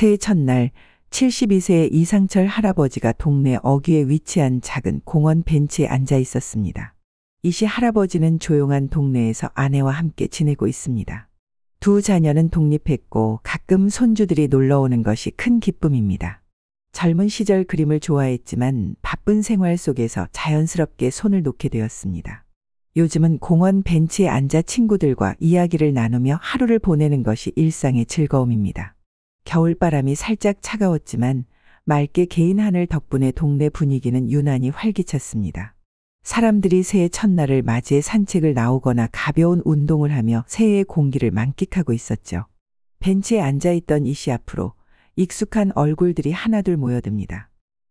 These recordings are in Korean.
새해 첫날 72세의 이상철 할아버지가 동네 어귀에 위치한 작은 공원 벤치에 앉아 있었습니다. 이씨 할아버지는 조용한 동네에서 아내와 함께 지내고 있습니다. 두 자녀는 독립했고 가끔 손주들이 놀러 오는 것이 큰 기쁨입니다. 젊은 시절 그림을 좋아했지만 바쁜 생활 속에서 자연스럽게 손을 놓게 되었습니다. 요즘은 공원 벤치에 앉아 친구들과 이야기를 나누며 하루를 보내는 것이 일상의 즐거움입니다. 겨울바람이 살짝 차가웠지만 맑게 개인 하늘 덕분에 동네 분위기는 유난히 활기찼습니다. 사람들이 새해 첫날을 맞이해 산책을 나오거나 가벼운 운동을 하며 새해의 공기를 만끽하고 있었죠. 벤치에 앉아있던 이씨 앞으로 익숙한 얼굴들이 하나둘 모여듭니다.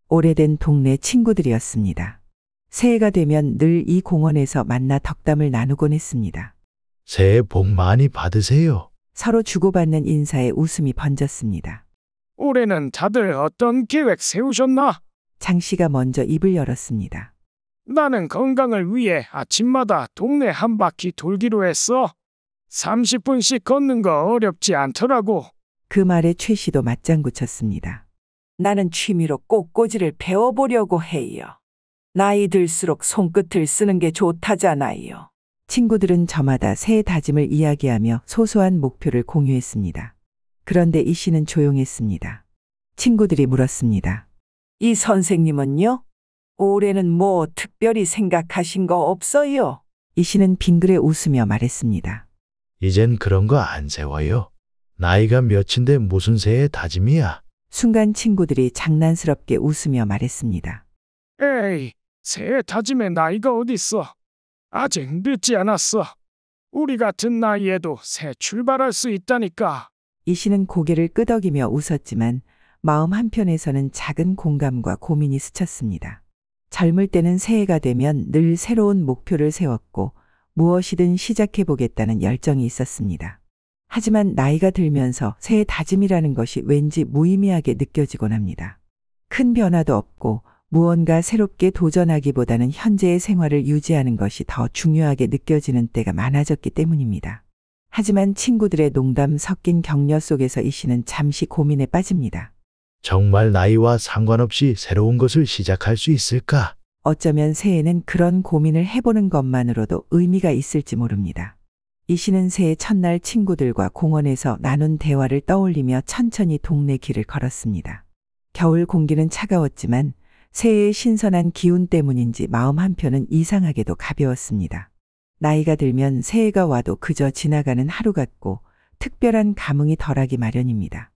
오래된 동네 친구들이었습니다. 새해가 되면 늘 이 공원에서 만나 덕담을 나누곤 했습니다. 새해 복 많이 받으세요. 서로 주고받는 인사에 웃음이 번졌습니다. 올해는 다들 어떤 계획 세우셨나? 장 씨가 먼저 입을 열었습니다. 나는 건강을 위해 아침마다 동네 한 바퀴 돌기로 했어. 30분씩 걷는 거 어렵지 않더라고. 그 말에 최 씨도 맞장구 쳤습니다. 나는 취미로 꽃꽂이를 배워보려고 해요. 나이 들수록 손끝을 쓰는 게 좋다잖아요. 친구들은 저마다 새해 다짐을 이야기하며 소소한 목표를 공유했습니다. 그런데 이 씨는 조용했습니다. 친구들이 물었습니다. 이 선생님은요? 올해는 뭐 특별히 생각하신 거 없어요? 이 씨는 빙그레 웃으며 말했습니다. 이젠 그런 거 안 세워요. 나이가 몇인데 무슨 새해 다짐이야. 순간 친구들이 장난스럽게 웃으며 말했습니다. 에이, 새해 다짐의 나이가 어딨어. 아직 늦지 않았어. 우리 같은 나이에도 새 출발할 수 있다니까. 이 씨는 고개를 끄덕이며 웃었지만 마음 한편에서는 작은 공감과 고민이 스쳤습니다. 젊을 때는 새해가 되면 늘 새로운 목표를 세웠고 무엇이든 시작해보겠다는 열정이 있었습니다. 하지만 나이가 들면서 새해 다짐이라는 것이 왠지 무의미하게 느껴지곤 합니다. 큰 변화도 없고 무언가 새롭게 도전하기보다는 현재의 생활을 유지하는 것이 더 중요하게 느껴지는 때가 많아졌기 때문입니다. 하지만 친구들의 농담 섞인 격려 속에서 이 씨는 잠시 고민에 빠집니다. 정말 나이와 상관없이 새로운 것을 시작할 수 있을까? 어쩌면 새해는 그런 고민을 해보는 것만으로도 의미가 있을지 모릅니다. 이 씨는 새해 첫날 친구들과 공원에서 나눈 대화를 떠올리며 천천히 동네 길을 걸었습니다. 겨울 공기는 차가웠지만 새해의 신선한 기운 때문인지 마음 한편은 이상하게도 가벼웠습니다. 나이가 들면 새해가 와도 그저 지나가는 하루 같고 특별한 감흥이 덜하기 마련입니다.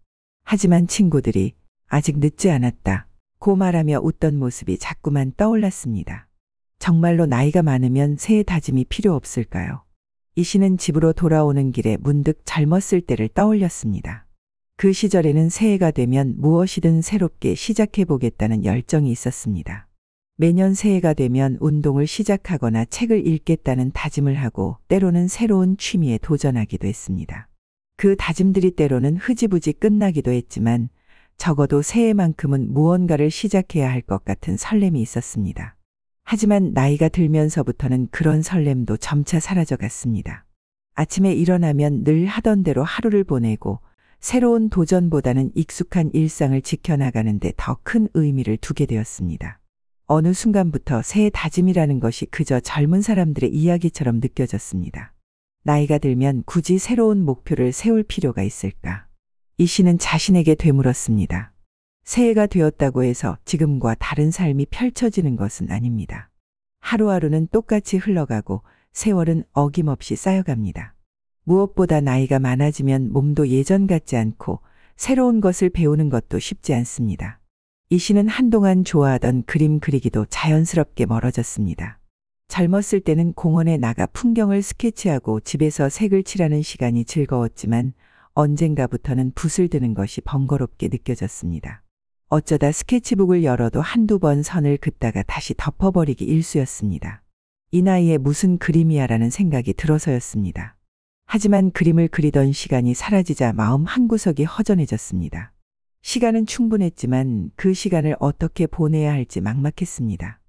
하지만 친구들이 아직 늦지 않았다 고 말하며 웃던 모습이 자꾸만 떠올랐습니다. 정말로 나이가 많으면 새해 다짐이 필요 없을까요? 이 씨는 집으로 돌아오는 길에 문득 젊었을 때를 떠올렸습니다. 그 시절에는 새해가 되면 무엇이든 새롭게 시작해보겠다는 열정이 있었습니다. 매년 새해가 되면 운동을 시작하거나 책을 읽겠다는 다짐을 하고 때로는 새로운 취미에 도전하기도 했습니다. 그 다짐들이 때로는 흐지부지 끝나기도 했지만 적어도 새해만큼은 무언가를 시작해야 할 것 같은 설렘이 있었습니다. 하지만 나이가 들면서부터는 그런 설렘도 점차 사라져 갔습니다. 아침에 일어나면 늘 하던 대로 하루를 보내고 새로운 도전보다는 익숙한 일상을 지켜나가는데 더 큰 의미를 두게 되었습니다. 어느 순간부터 새해 다짐이라는 것이 그저 젊은 사람들의 이야기처럼 느껴졌습니다. 나이가 들면 굳이 새로운 목표를 세울 필요가 있을까? 이 씨는 자신에게 되물었습니다. 새해가 되었다고 해서 지금과 다른 삶이 펼쳐지는 것은 아닙니다. 하루하루는 똑같이 흘러가고 세월은 어김없이 쌓여갑니다. 무엇보다 나이가 많아지면 몸도 예전 같지 않고 새로운 것을 배우는 것도 쉽지 않습니다. 이 씨는 한동안 좋아하던 그림 그리기도 자연스럽게 멀어졌습니다. 젊었을 때는 공원에 나가 풍경을 스케치하고 집에서 색을 칠하는 시간이 즐거웠지만 언젠가부터는 붓을 드는 것이 번거롭게 느껴졌습니다. 어쩌다 스케치북을 열어도 한두 번 선을 긋다가 다시 덮어버리기 일쑤였습니다. 이 나이에 무슨 그림이야라는 생각이 들어서였습니다. 하지만 그림을 그리던 시간이 사라지자 마음 한구석이 허전해졌습니다. 시간은 충분했지만 그 시간을 어떻게 보내야 할지 막막했습니다.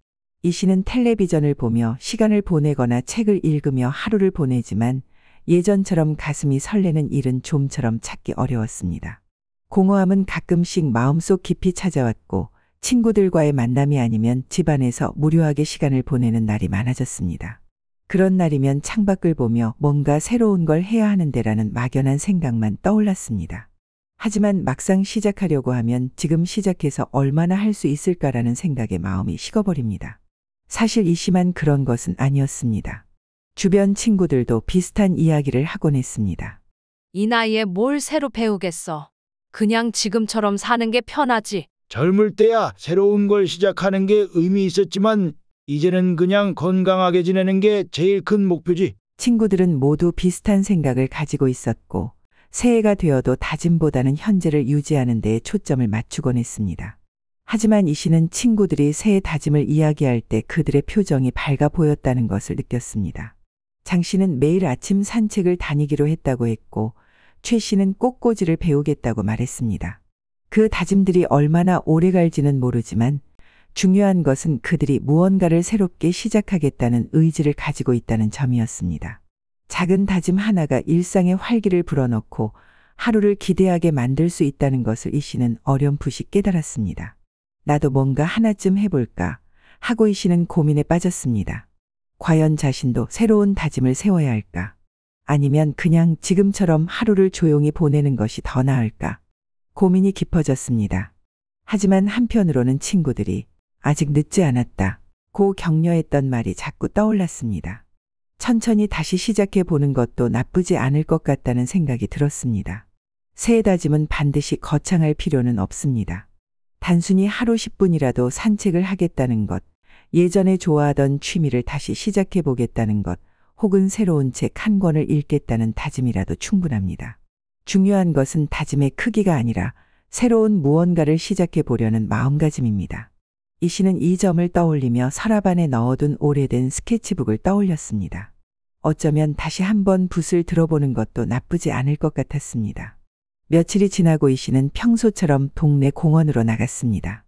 이 씨는 텔레비전을 보며 시간을 보내거나 책을 읽으며 하루를 보내지만 예전처럼 가슴이 설레는 일은 좀처럼 찾기 어려웠습니다. 공허함은 가끔씩 마음속 깊이 찾아왔고 친구들과의 만남이 아니면 집안에서 무료하게 시간을 보내는 날이 많아졌습니다. 그런 날이면 창밖을 보며 뭔가 새로운 걸 해야 하는데라는 막연한 생각만 떠올랐습니다. 하지만 막상 시작하려고 하면 지금 시작해서 얼마나 할 수 있을까라는 생각에 마음이 식어버립니다. 사실 이 씨만 그런 것은 아니었습니다. 주변 친구들도 비슷한 이야기를 하곤 했습니다. 이 나이에 뭘 새로 배우겠어. 그냥 지금처럼 사는 게 편하지. 젊을 때야 새로운 걸 시작하는 게 의미 있었지만 이제는 그냥 건강하게 지내는 게 제일 큰 목표지. 친구들은 모두 비슷한 생각을 가지고 있었고 새해가 되어도 다짐보다는 현재를 유지하는 데에 초점을 맞추곤 했습니다. 하지만 이 씨는 친구들이 새해 다짐을 이야기할 때 그들의 표정이 밝아 보였다는 것을 느꼈습니다. 장 씨는 매일 아침 산책을 다니기로 했다고 했고 최 씨는 꽃꽂이를 배우겠다고 말했습니다. 그 다짐들이 얼마나 오래 갈지는 모르지만 중요한 것은 그들이 무언가를 새롭게 시작하겠다는 의지를 가지고 있다는 점이었습니다. 작은 다짐 하나가 일상의 활기를 불어넣고 하루를 기대하게 만들 수 있다는 것을 이 씨는 어렴풋이 깨달았습니다. 나도 뭔가 하나쯤 해볼까 하고 이 씨는 고민에 빠졌습니다. 과연 자신도 새로운 다짐을 세워야 할까? 아니면 그냥 지금처럼 하루를 조용히 보내는 것이 더 나을까? 고민이 깊어졌습니다. 하지만 한편으로는 친구들이 아직 늦지 않았다 고 격려했던 말이 자꾸 떠올랐습니다. 천천히 다시 시작해 보는 것도 나쁘지 않을 것 같다는 생각이 들었습니다. 새해 다짐은 반드시 거창할 필요는 없습니다. 단순히 하루 10분이라도 산책을 하겠다는 것, 예전에 좋아하던 취미를 다시 시작해 보겠다는 것, 혹은 새로운 책 한 권을 읽겠다는 다짐이라도 충분합니다. 중요한 것은 다짐의 크기가 아니라 새로운 무언가를 시작해 보려는 마음가짐입니다. 이 씨는 이 점을 떠올리며 서랍 안에 넣어둔 오래된 스케치북을 떠올렸습니다. 어쩌면 다시 한번 붓을 들어보는 것도 나쁘지 않을 것 같았습니다. 며칠이 지나고 이 씨는 평소처럼 동네 공원으로 나갔습니다.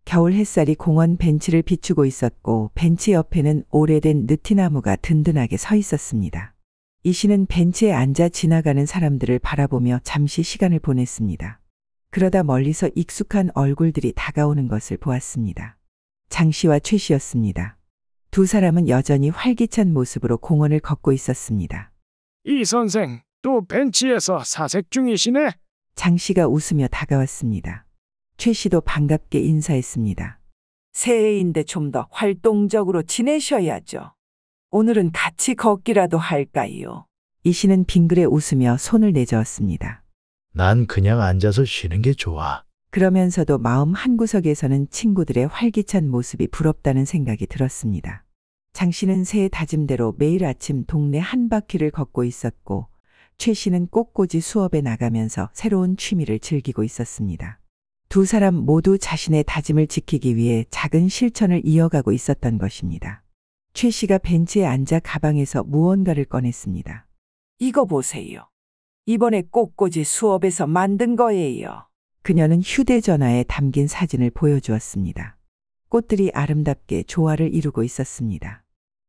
겨울 햇살이 공원 벤치를 비추고 있었고 벤치 옆에는 오래된 느티나무가 든든하게 서 있었습니다. 이 씨는 벤치에 앉아 지나가는 사람들을 바라보며 잠시 시간을 보냈습니다. 그러다 멀리서 익숙한 얼굴들이 다가오는 것을 보았습니다. 장 씨와 최 씨였습니다. 두 사람은 여전히 활기찬 모습으로 공원을 걷고 있었습니다. 이 선생, 또 벤치에서 사색 중이시네? 장 씨가 웃으며 다가왔습니다. 최 씨도 반갑게 인사했습니다. 새해인데 좀 더 활동적으로 지내셔야죠. 오늘은 같이 걷기라도 할까요? 이 씨는 빙그레 웃으며 손을 내저었습니다. 난 그냥 앉아서 쉬는 게 좋아. 그러면서도 마음 한구석에서는 친구들의 활기찬 모습이 부럽다는 생각이 들었습니다. 장 씨는 새해 다짐대로 매일 아침 동네 한 바퀴를 걷고 있었고 최 씨는 꽃꽂이 수업에 나가면서 새로운 취미를 즐기고 있었습니다. 두 사람 모두 자신의 다짐을 지키기 위해 작은 실천을 이어가고 있었던 것입니다. 최 씨가 벤치에 앉아 가방에서 무언가를 꺼냈습니다. 이거 보세요. 이번에 꽃꽂이 수업에서 만든 거예요. 그녀는 휴대전화에 담긴 사진을 보여주었습니다. 꽃들이 아름답게 조화를 이루고 있었습니다.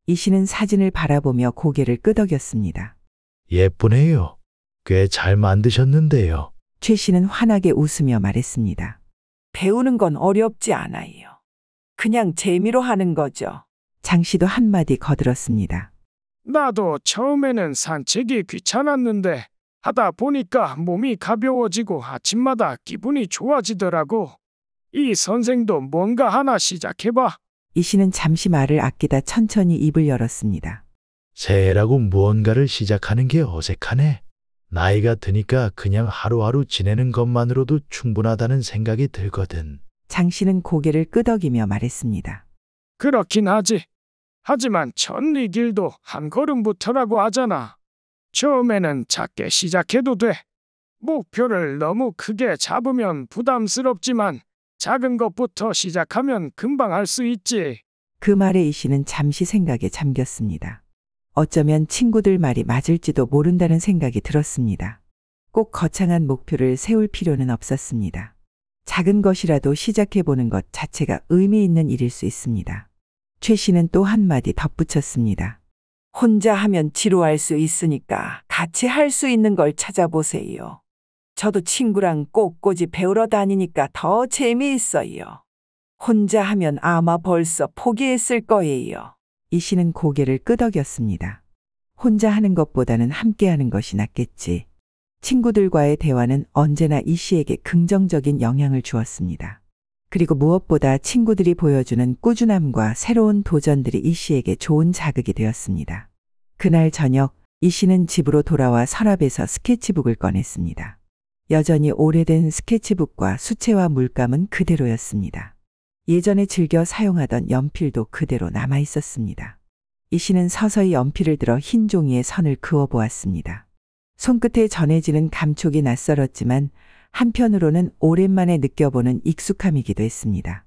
이 씨는 사진을 바라보며 고개를 끄덕였습니다. 예쁘네요. 꽤 잘 만드셨는데요. 최 씨는 환하게 웃으며 말했습니다. 배우는 건 어렵지 않아요. 그냥 재미로 하는 거죠. 장 씨도 한마디 거들었습니다. 나도 처음에는 산책이 귀찮았는데 하다 보니까 몸이 가벼워지고 아침마다 기분이 좋아지더라고. 이 선생도 뭔가 하나 시작해봐. 이 씨는 잠시 말을 아끼다 천천히 입을 열었습니다. 새해라고 무언가를 시작하는 게 어색하네. 나이가 드니까 그냥 하루하루 지내는 것만으로도 충분하다는 생각이 들거든. 장 씨는 고개를 끄덕이며 말했습니다. 그렇긴 하지. 하지만 첫 이 길도 한 걸음부터라고 하잖아. 처음에는 작게 시작해도 돼. 목표를 너무 크게 잡으면 부담스럽지만 작은 것부터 시작하면 금방 할 수 있지. 그 말에 이 씨는 잠시 생각에 잠겼습니다. 어쩌면 친구들 말이 맞을지도 모른다는 생각이 들었습니다. 꼭 거창한 목표를 세울 필요는 없었습니다. 작은 것이라도 시작해보는 것 자체가 의미 있는 일일 수 있습니다. 최 씨는 또 한마디 덧붙였습니다. 혼자 하면 지루할 수 있으니까 같이 할 수 있는 걸 찾아보세요. 저도 친구랑 꽃꽂이 배우러 다니니까 더 재미있어요. 혼자 하면 아마 벌써 포기했을 거예요. 이 씨는 고개를 끄덕였습니다. 혼자 하는 것보다는 함께 하는 것이 낫겠지. 친구들과의 대화는 언제나 이 씨에게 긍정적인 영향을 주었습니다. 그리고 무엇보다 친구들이 보여주는 꾸준함과 새로운 도전들이 이 씨에게 좋은 자극이 되었습니다. 그날 저녁 이 씨는 집으로 돌아와 서랍에서 스케치북을 꺼냈습니다. 여전히 오래된 스케치북과 수채화 물감은 그대로였습니다. 예전에 즐겨 사용하던 연필도 그대로 남아 있었습니다. 이 씨는 서서히 연필을 들어 흰 종이에 선을 그어 보았습니다. 손끝에 전해지는 감촉이 낯설었지만 한편으로는 오랜만에 느껴보는 익숙함이기도 했습니다.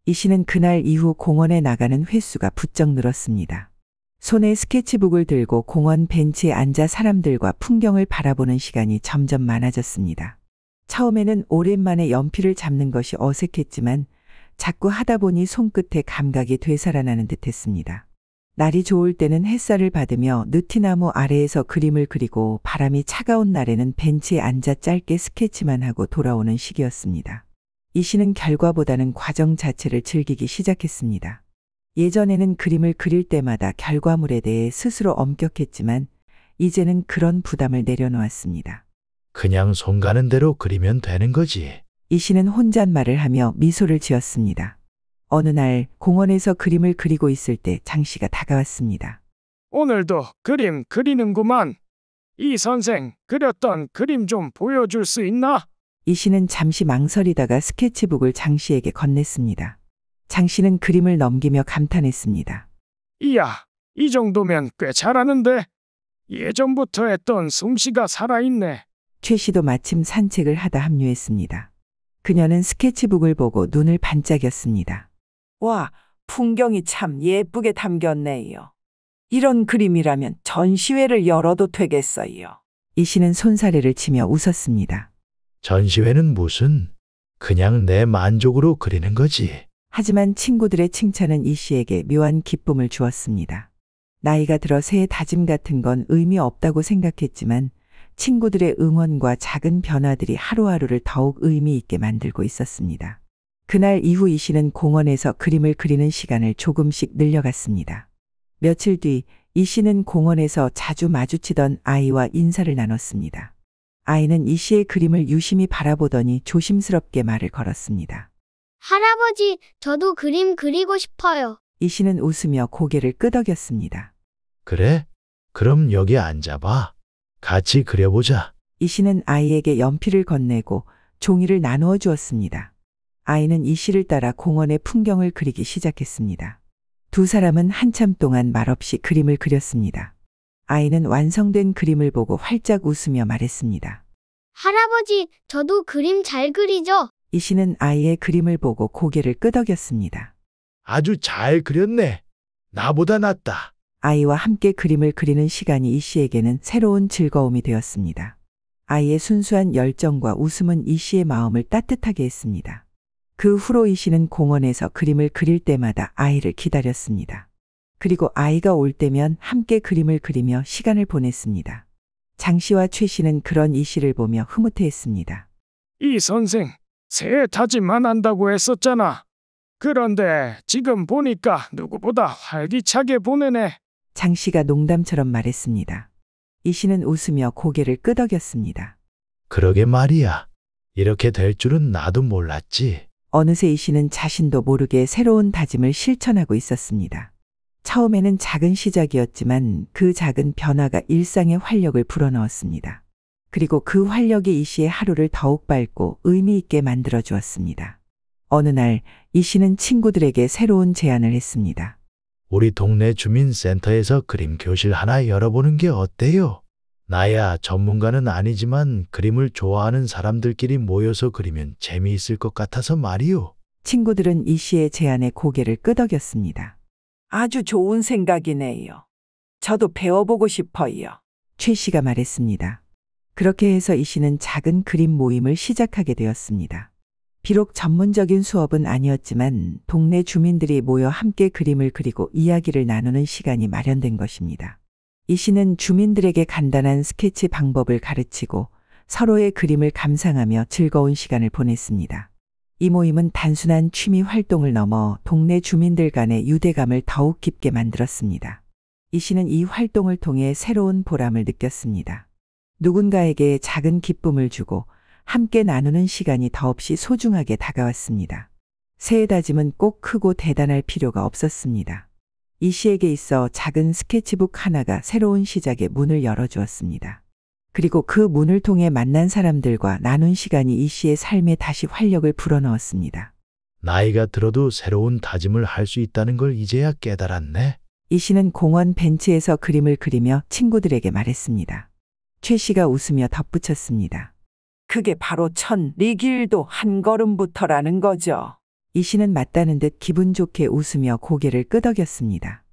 이 씨는 그날 이후 공원에 나가는 횟수가 부쩍 늘었습니다. 손에 스케치북을 들고 공원 벤치에 앉아 사람들과 풍경을 바라보는 시간이 점점 많아졌습니다. 처음에는 오랜만에 연필을 잡는 것이 어색했지만 자꾸 하다 보니 손끝에 감각이 되살아나는 듯했습니다. 날이 좋을 때는 햇살을 받으며 느티나무 아래에서 그림을 그리고 바람이 차가운 날에는 벤치에 앉아 짧게 스케치만 하고 돌아오는 시기였습니다. 이 씨는 결과보다는 과정 자체를 즐기기 시작했습니다. 예전에는 그림을 그릴 때마다 결과물에 대해 스스로 엄격했지만 이제는 그런 부담을 내려놓았습니다. 그냥 손 가는 대로 그리면 되는 거지. 이 씨는 혼잣말을 하며 미소를 지었습니다. 어느 날 공원에서 그림을 그리고 있을 때 장 씨가 다가왔습니다. 오늘도 그림 그리는구만. 이 선생 그렸던 그림 좀 보여줄 수 있나? 이 씨는 잠시 망설이다가 스케치북을 장 씨에게 건넸습니다. 장 씨는 그림을 넘기며 감탄했습니다. 이야, 이 정도면 꽤 잘하는데. 예전부터 했던 솜씨가 살아있네. 최 씨도 마침 산책을 하다 합류했습니다. 그녀는 스케치북을 보고 눈을 반짝였습니다. 와, 풍경이 참 예쁘게 담겼네요. 이런 그림이라면 전시회를 열어도 되겠어요. 이 씨는 손사래를 치며 웃었습니다. 전시회는 무슨? 그냥 내 만족으로 그리는 거지. 하지만 친구들의 칭찬은 이 씨에게 묘한 기쁨을 주었습니다. 나이가 들어 새해 다짐 같은 건 의미 없다고 생각했지만 친구들의 응원과 작은 변화들이 하루하루를 더욱 의미 있게 만들고 있었습니다. 그날 이후 이 씨는 공원에서 그림을 그리는 시간을 조금씩 늘려갔습니다. 며칠 뒤 이 씨는 공원에서 자주 마주치던 아이와 인사를 나눴습니다. 아이는 이 씨의 그림을 유심히 바라보더니 조심스럽게 말을 걸었습니다. 할아버지, 저도 그림 그리고 싶어요. 이 씨는 웃으며 고개를 끄덕였습니다. 그래? 그럼 여기 앉아봐. 같이 그려보자. 이 씨는 아이에게 연필을 건네고 종이를 나누어 주었습니다. 아이는 이 씨를 따라 공원의 풍경을 그리기 시작했습니다. 두 사람은 한참 동안 말없이 그림을 그렸습니다. 아이는 완성된 그림을 보고 활짝 웃으며 말했습니다. 할아버지, 저도 그림 잘 그리죠? 이 씨는 아이의 그림을 보고 고개를 끄덕였습니다. 아주 잘 그렸네. 나보다 낫다. 아이와 함께 그림을 그리는 시간이 이 씨에게는 새로운 즐거움이 되었습니다. 아이의 순수한 열정과 웃음은 이 씨의 마음을 따뜻하게 했습니다. 그 후로 이 씨는 공원에서 그림을 그릴 때마다 아이를 기다렸습니다. 그리고 아이가 올 때면 함께 그림을 그리며 시간을 보냈습니다. 장 씨와 최 씨는 그런 이 씨를 보며 흐뭇해했습니다. 이 선생, 새해 다짐만 한다고 했었잖아. 그런데 지금 보니까 누구보다 활기차게 보내네. 장 씨가 농담처럼 말했습니다. 이 씨는 웃으며 고개를 끄덕였습니다. 그러게 말이야. 이렇게 될 줄은 나도 몰랐지. 어느새 이 씨는 자신도 모르게 새로운 다짐을 실천하고 있었습니다. 처음에는 작은 시작이었지만 그 작은 변화가 일상의 활력을 불어넣었습니다. 그리고 그 활력이 이 씨의 하루를 더욱 밝고 의미 있게 만들어 주었습니다. 어느 날 이 씨는 친구들에게 새로운 제안을 했습니다. 우리 동네 주민센터에서 그림 교실 하나 열어보는 게 어때요? 나야 전문가는 아니지만 그림을 좋아하는 사람들끼리 모여서 그리면 재미있을 것 같아서 말이요. 친구들은 이 씨의 제안에 고개를 끄덕였습니다. 아주 좋은 생각이네요. 저도 배워보고 싶어요. 최 씨가 말했습니다. 그렇게 해서 이 씨는 작은 그림 모임을 시작하게 되었습니다. 비록 전문적인 수업은 아니었지만 동네 주민들이 모여 함께 그림을 그리고 이야기를 나누는 시간이 마련된 것입니다. 이 씨는 주민들에게 간단한 스케치 방법을 가르치고 서로의 그림을 감상하며 즐거운 시간을 보냈습니다. 이 모임은 단순한 취미 활동을 넘어 동네 주민들 간의 유대감을 더욱 깊게 만들었습니다. 이 씨는 이 활동을 통해 새로운 보람을 느꼈습니다. 누군가에게 작은 기쁨을 주고 함께 나누는 시간이 더없이 소중하게 다가왔습니다. 새해 다짐은 꼭 크고 대단할 필요가 없었습니다. 이 씨에게 있어 작은 스케치북 하나가 새로운 시작의 문을 열어주었습니다. 그리고 그 문을 통해 만난 사람들과 나눈 시간이 이 씨의 삶에 다시 활력을 불어넣었습니다. 나이가 들어도 새로운 다짐을 할 수 있다는 걸 이제야 깨달았네. 이 씨는 공원 벤치에서 그림을 그리며 친구들에게 말했습니다. 최 씨가 웃으며 덧붙였습니다. 그게 바로 리길도 한 걸음부터라는 거죠. 이 씨는 맞다는 듯 기분 좋게 웃으며 고개를 끄덕였습니다.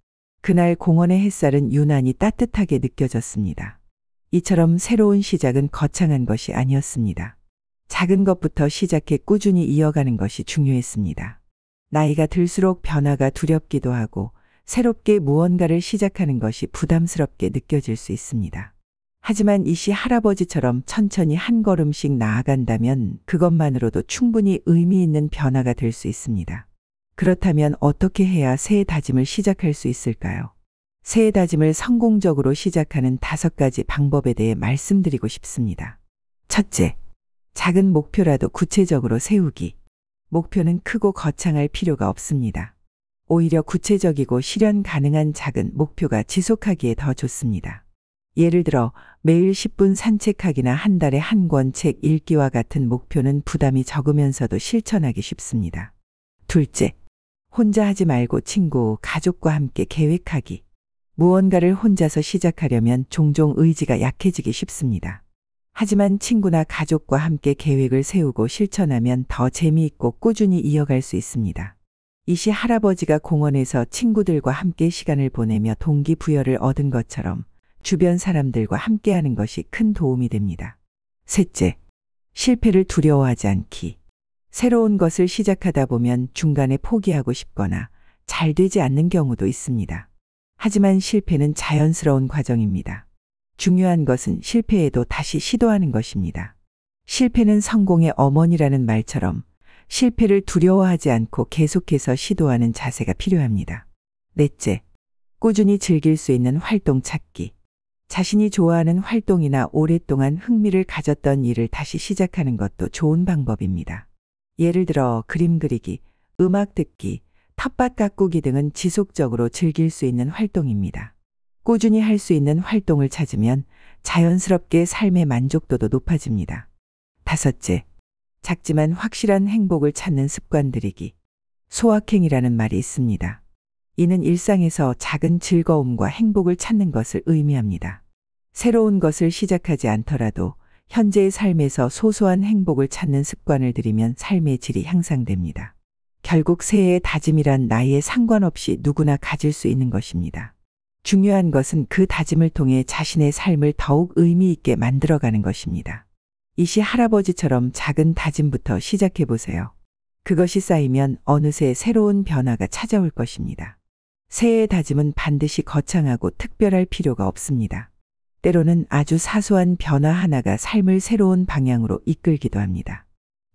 그날 공원의 햇살은 유난히 따뜻하게 느껴졌습니다. 이처럼 새로운 시작은 거창한 것이 아니었습니다. 작은 것부터 시작해 꾸준히 이어가는 것이 중요했습니다. 나이가 들수록 변화가 두렵기도 하고 새롭게 무언가를 시작하는 것이 부담스럽게 느껴질 수 있습니다. 하지만 이 씨 할아버지처럼 천천히 한 걸음씩 나아간다면 그것만으로도 충분히 의미 있는 변화가 될 수 있습니다. 그렇다면 어떻게 해야 새해 다짐을 시작할 수 있을까요? 새해 다짐을 성공적으로 시작하는 5가지 방법에 대해 말씀드리고 싶습니다. 첫째, 작은 목표라도 구체적으로 세우기. 목표는 크고 거창할 필요가 없습니다. 오히려 구체적이고 실현 가능한 작은 목표가 지속하기에 더 좋습니다. 예를 들어 매일 10분 산책하기나 한 달에 한 권 책 읽기와 같은 목표는 부담이 적으면서도 실천하기 쉽습니다. 둘째, 혼자 하지 말고 친구, 가족과 함께 계획하기. 무언가를 혼자서 시작하려면 종종 의지가 약해지기 쉽습니다. 하지만 친구나 가족과 함께 계획을 세우고 실천하면 더 재미있고 꾸준히 이어갈 수 있습니다. 이 씨 할아버지가 공원에서 친구들과 함께 시간을 보내며 동기부여를 얻은 것처럼 주변 사람들과 함께하는 것이 큰 도움이 됩니다. 셋째, 실패를 두려워하지 않기. 새로운 것을 시작하다 보면 중간에 포기하고 싶거나 잘 되지 않는 경우도 있습니다. 하지만 실패는 자연스러운 과정입니다. 중요한 것은 실패에도 다시 시도하는 것입니다. 실패는 성공의 어머니라는 말처럼 실패를 두려워하지 않고 계속해서 시도하는 자세가 필요합니다. 넷째, 꾸준히 즐길 수 있는 활동 찾기. 자신이 좋아하는 활동이나 오랫동안 흥미를 가졌던 일을 다시 시작하는 것도 좋은 방법입니다. 예를 들어 그림 그리기, 음악 듣기, 텃밭 가꾸기 등은 지속적으로 즐길 수 있는 활동입니다. 꾸준히 할 수 있는 활동을 찾으면 자연스럽게 삶의 만족도도 높아집니다. 다섯째, 작지만 확실한 행복을 찾는 습관 들이기. 소확행이라는 말이 있습니다. 이는 일상에서 작은 즐거움과 행복을 찾는 것을 의미합니다. 새로운 것을 시작하지 않더라도 현재의 삶에서 소소한 행복을 찾는 습관을 들이면 삶의 질이 향상됩니다. 결국 새해의 다짐이란 나이에 상관없이 누구나 가질 수 있는 것입니다. 중요한 것은 그 다짐을 통해 자신의 삶을 더욱 의미 있게 만들어가는 것입니다. 이 씨 할아버지처럼 작은 다짐부터 시작해 보세요. 그것이 쌓이면 어느새 새로운 변화가 찾아올 것입니다. 새해의 다짐은 반드시 거창하고 특별할 필요가 없습니다. 때로는 아주 사소한 변화 하나가 삶을 새로운 방향으로 이끌기도 합니다.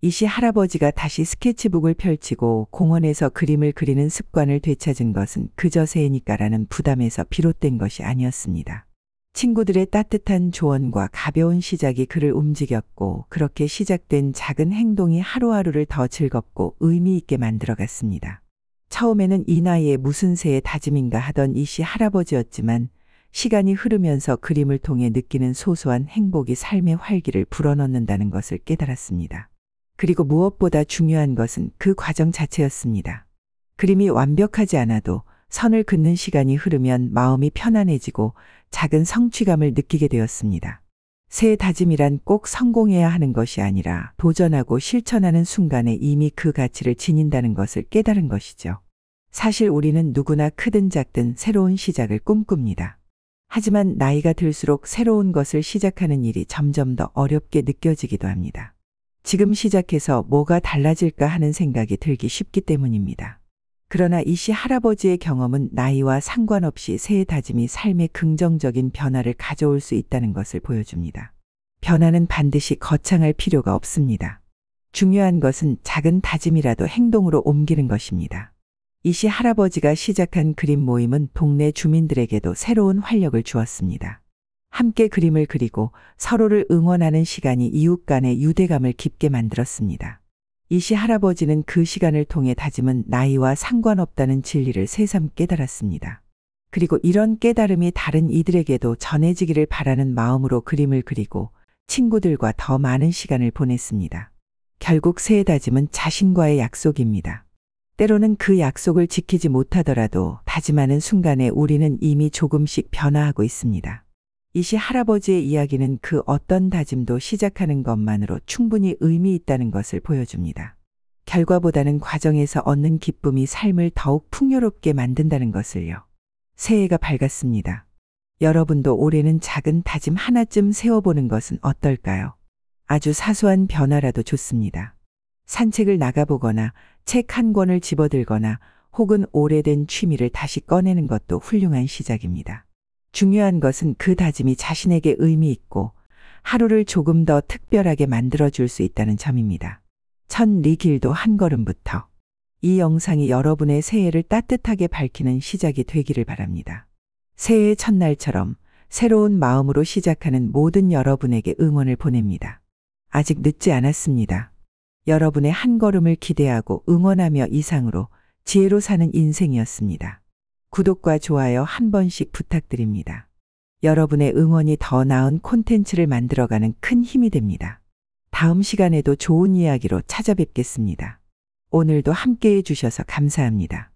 이 씨 할아버지가 다시 스케치북을 펼치고 공원에서 그림을 그리는 습관을 되찾은 것은 그저 새해니까라는 부담에서 비롯된 것이 아니었습니다. 친구들의 따뜻한 조언과 가벼운 시작이 그를 움직였고 그렇게 시작된 작은 행동이 하루하루를 더 즐겁고 의미 있게 만들어갔습니다. 처음에는 이 나이에 무슨 새해 다짐인가 하던 이 씨 할아버지였지만 시간이 흐르면서 그림을 통해 느끼는 소소한 행복이 삶의 활기를 불어넣는다는 것을 깨달았습니다. 그리고 무엇보다 중요한 것은 그 과정 자체였습니다. 그림이 완벽하지 않아도 선을 긋는 시간이 흐르면 마음이 편안해지고 작은 성취감을 느끼게 되었습니다. 새해 다짐이란 꼭 성공해야 하는 것이 아니라 도전하고 실천하는 순간에 이미 그 가치를 지닌다는 것을 깨달은 것이죠. 사실 우리는 누구나 크든 작든 새로운 시작을 꿈꿉니다. 하지만 나이가 들수록 새로운 것을 시작하는 일이 점점 더 어렵게 느껴지기도 합니다. 지금 시작해서 뭐가 달라질까 하는 생각이 들기 쉽기 때문입니다. 그러나 이 씨 할아버지의 경험은 나이와 상관없이 새해 다짐이 삶에 긍정적인 변화를 가져올 수 있다는 것을 보여줍니다. 변화는 반드시 거창할 필요가 없습니다. 중요한 것은 작은 다짐이라도 행동으로 옮기는 것입니다. 이시 할아버지가 시작한 그림 모임은 동네 주민들에게도 새로운 활력을 주었습니다. 함께 그림을 그리고 서로를 응원하는 시간이 이웃 간의 유대감을 깊게 만들었습니다. 이시 할아버지는 그 시간을 통해 다짐은 나이와 상관없다는 진리를 새삼 깨달았습니다. 그리고 이런 깨달음이 다른 이들에게도 전해지기를 바라는 마음으로 그림을 그리고 친구들과 더 많은 시간을 보냈습니다. 결국 새해 다짐은 자신과의 약속입니다. 때로는 그 약속을 지키지 못하더라도 다짐하는 순간에 우리는 이미 조금씩 변화하고 있습니다. 이시 할아버지의 이야기는 그 어떤 다짐도 시작하는 것만으로 충분히 의미 있다는 것을 보여줍니다. 결과보다는 과정에서 얻는 기쁨이 삶을 더욱 풍요롭게 만든다는 것을요. 새해가 밝았습니다. 여러분도 올해는 작은 다짐 하나쯤 세워보는 것은 어떨까요? 아주 사소한 변화라도 좋습니다. 산책을 나가보거나 책 한 권을 집어들거나 혹은 오래된 취미를 다시 꺼내는 것도 훌륭한 시작입니다. 중요한 것은 그 다짐이 자신에게 의미 있고 하루를 조금 더 특별하게 만들어줄 수 있다는 점입니다. 첫 리길도 한 걸음부터. 이 영상이 여러분의 새해를 따뜻하게 밝히는 시작이 되기를 바랍니다. 새해의 첫날처럼 새로운 마음으로 시작하는 모든 여러분에게 응원을 보냅니다. 아직 늦지 않았습니다. 여러분의 한 걸음을 기대하고 응원하며 이상으로 지혜로 사는 인생이었습니다. 구독과 좋아요 한 번씩 부탁드립니다. 여러분의 응원이 더 나은 콘텐츠를 만들어가는 큰 힘이 됩니다. 다음 시간에도 좋은 이야기로 찾아뵙겠습니다. 오늘도 함께해 주셔서 감사합니다.